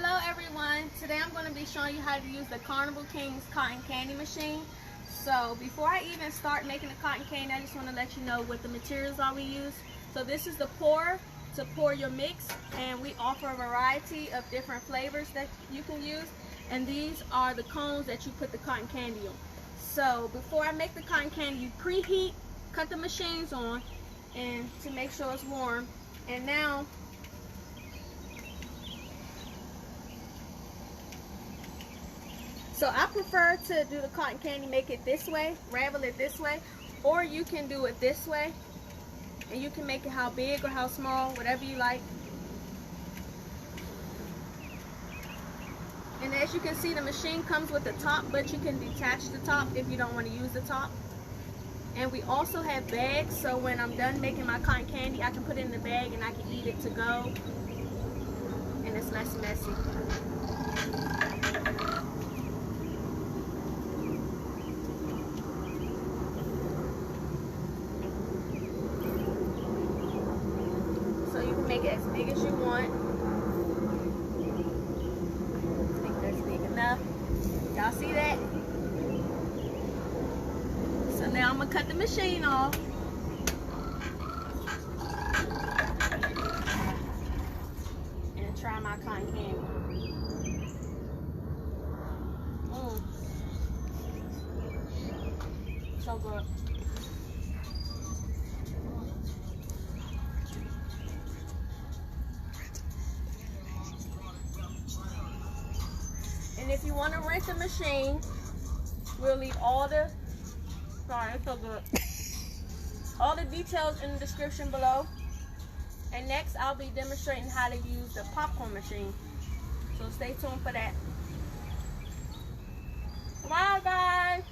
Hello everyone, today I'm going to be showing you how to use the Carnival Kings cotton candy machine. So before I even start making the cotton candy, I just want to let you know what the materials are we use. So this is the pour to pour your mix, and we offer a variety of different flavors that you can use, and these are the cones that you put the cotton candy on. So before I make the cotton candy, you preheat, cut the machines on, and to make sure it's warm. And now I prefer to do the cotton candy, make it this way, ravel it this way, or you can do it this way, and you can make it how big or how small, whatever you like. And as you can see, the machine comes with the top, but you can detach the top if you don't want to use the top. And we also have bags, so when I'm done making my cotton candy, I can put it in the bag and I can eat it to go, and it's less messy. Make it as big as you want. I think that's big enough. Y'all see that? So now I'm gonna cut the machine off. And try my cotton candy. So good. And if you want to rent the machine, we'll leave all the, sorry, it's so good, all the details in the description below. And next, I'll be demonstrating how to use the popcorn machine. So stay tuned for that. Bye, guys.